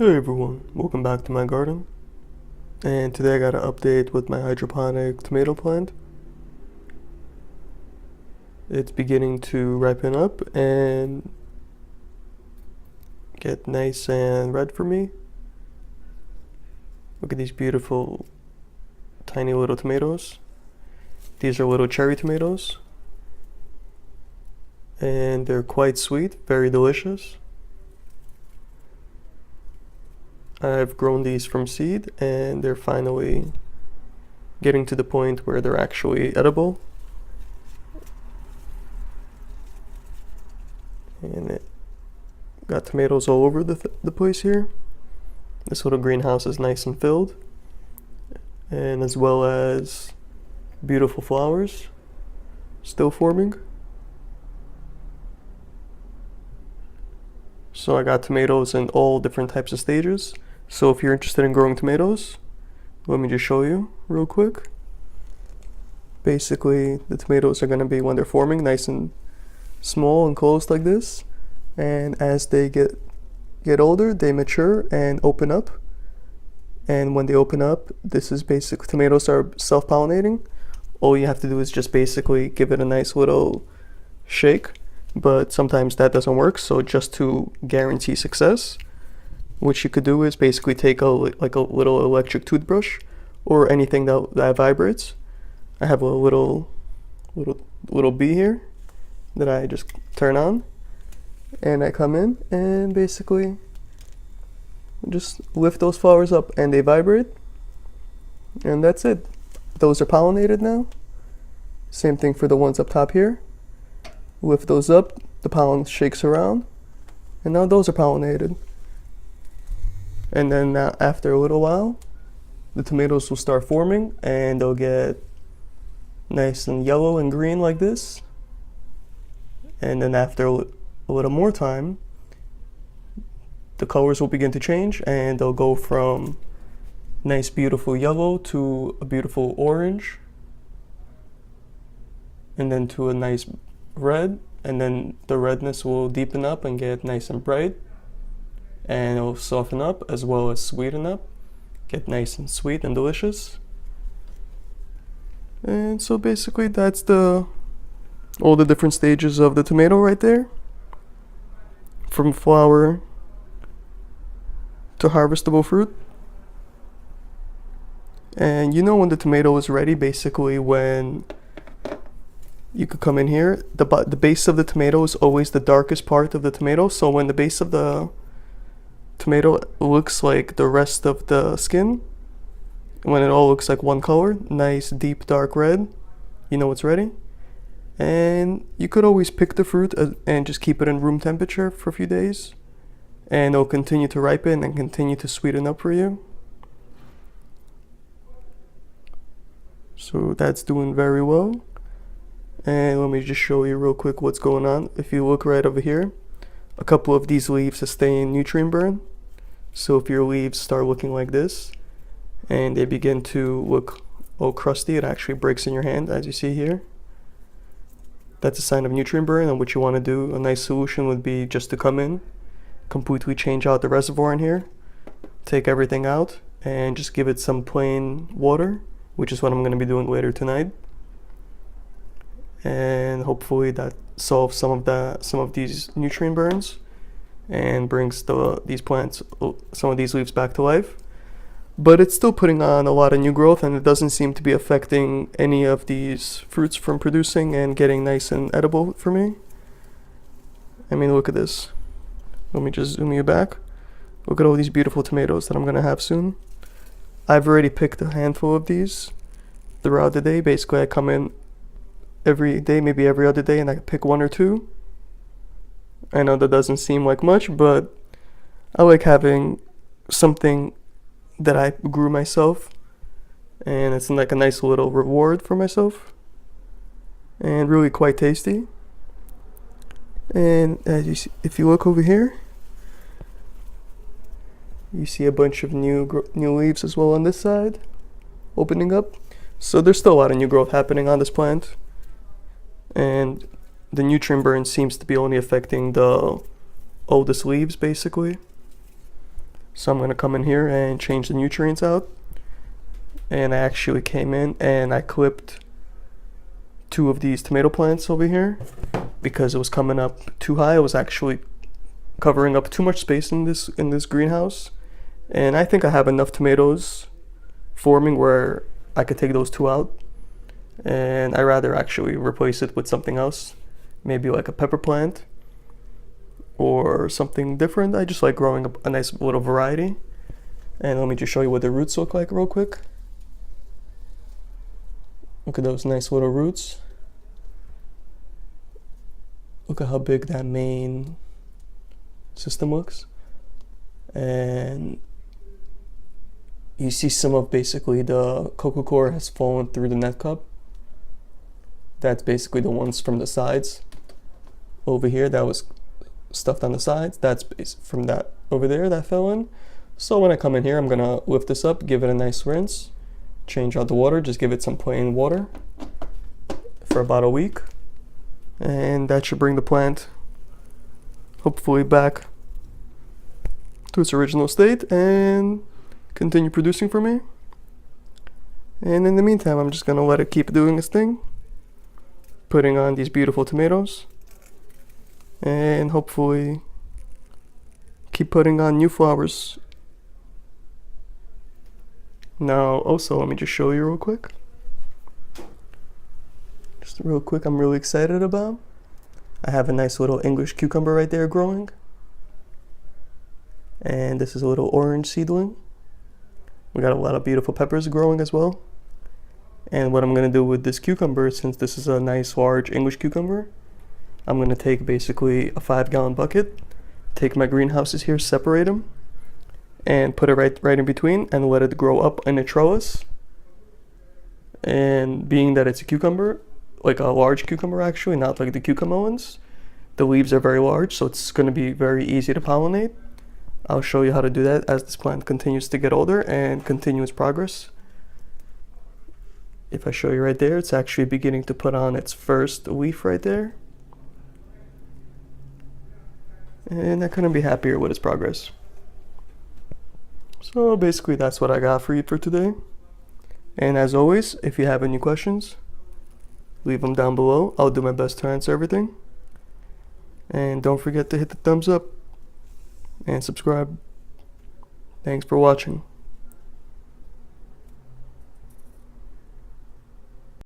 Hey everyone, welcome back to my garden. And today I got an update with my hydroponic tomato plant. It's beginning to ripen up and get nice and red for me. Look at these beautiful tiny little tomatoes. These are little cherry tomatoes. And they're quite sweet, very delicious. I've grown these from seed and they're finally getting to the point where they're actually edible. And it got tomatoes all over the place here. This little greenhouse is nice and filled, and as well as beautiful flowers still forming. So I got tomatoes in all different types of stages. So if you're interested in growing tomatoes, let me just show you real quick. Basically, the tomatoes are going to be, when they're forming, nice and small and closed like this. And as they get older, they mature and open up. And when they open up, this is basically, tomatoes are self-pollinating. All you have to do is just basically give it a nice little shake. But sometimes that doesn't work, so just to guarantee success, what you could do is basically take a little electric toothbrush or anything that vibrates. I have a little bee here that I just turn on, and I come in and basically just lift those flowers up and they vibrate, and that's it. Those are pollinated now. Same thing for the ones up top here. Lift those up, the pollen shakes around, and now those are pollinated. And then after a little while, the tomatoes will start forming and they'll get nice and yellow and green like this. And then after a little more time, the colors will begin to change and they'll go from nice beautiful yellow to a beautiful orange, and then to a nice red, and then the redness will deepen up and get nice and bright, and it'll soften up as well as sweeten up, get nice and sweet and delicious. And so basically that's all the different stages of the tomato right there, from flower to harvestable fruit. And you know when the tomato is ready, basically when you could come in here, the base of the tomato is always the darkest part of the tomato. So when the base of the tomato looks like the rest of the skin, when it all looks like one color, nice deep dark red, you know it's ready. And you could always pick the fruit and just keep it in room temperature for a few days, and it'll continue to ripen and continue to sweeten up for you. So that's doing very well. And let me just show you real quick what's going on. If you look right over here, a couple of these leaves sustain nutrient burn. So if your leaves start looking like this and they begin to look all crusty, it actually breaks in your hand, as you see here. That's a sign of nutrient burn, and what you want to do, a nice solution would be just to come in, completely change out the reservoir in here, take everything out, and just give it some plain water, which is what I'm going to be doing later tonight. And hopefully that solves some of these nutrient burns and brings these plants, some of these leaves, back to life. But it's still putting on a lot of new growth, and it doesn't seem to be affecting any of these fruits from producing and getting nice and edible for me. I mean, look at this. Let me just zoom you back. Look at all these beautiful tomatoes that I'm gonna have soon. I've already picked a handful of these throughout the day. Basically, I come in every day, maybe every other day, and I pick one or two. I know that doesn't seem like much, but I like having something that I grew myself, and it's like a nice little reward for myself, and really quite tasty. And as you see, if you look over here, you see a bunch of new leaves as well on this side opening up. So there's still a lot of new growth happening on this plant, and the nutrient burn seems to be only affecting the oldest leaves basically. So I'm going to come in here and change the nutrients out. And I actually came in and I clipped 2 of these tomato plants over here because it was coming up too high. It was actually covering up too much space in this greenhouse. And I think I have enough tomatoes forming where I could take those 2 out. And I rather actually replace it with something else, maybe like a pepper plant or something different. I just like growing a nice little variety. And let me just show you what the roots look like real quick. Look at those nice little roots. Look at how big that main system looks. And you see some of basically the coco coir has fallen through the net cup. That's basically the ones from the sides. Over here that was stuffed on the sides. That's from that over there that fell in. So when I come in here, I'm gonna lift this up, give it a nice rinse, change out the water, just give it some plain water for about a week. And that should bring the plant hopefully back to its original state and continue producing for me. And in the meantime, I'm just gonna let it keep doing its thing, putting on these beautiful tomatoes, and hopefully keep putting on new flowers. Now also, let me just show you real quick. Just real quick, I'm really excited about. I have a nice little English cucumber right there growing. And this is a little orange seedling. We got a lot of beautiful peppers growing as well. And what I'm gonna do with this cucumber, since this is a nice large English cucumber, I'm gonna take basically a 5-gallon bucket, take my greenhouses here, separate them, and put it right in between and let it grow up in a trellis. And being that it's a cucumber, like a large cucumber actually, not like the cucumber ones, the leaves are very large, so it's going to be very easy to pollinate. I'll show you how to do that as this plant continues to get older and continue its progress. If I show you right there, it's actually beginning to put on its first leaf right there. And I couldn't be happier with its progress. So basically that's what I got for you for today. And as always, if you have any questions, leave them down below. I'll do my best to answer everything. And don't forget to hit the thumbs up and subscribe. Thanks for watching.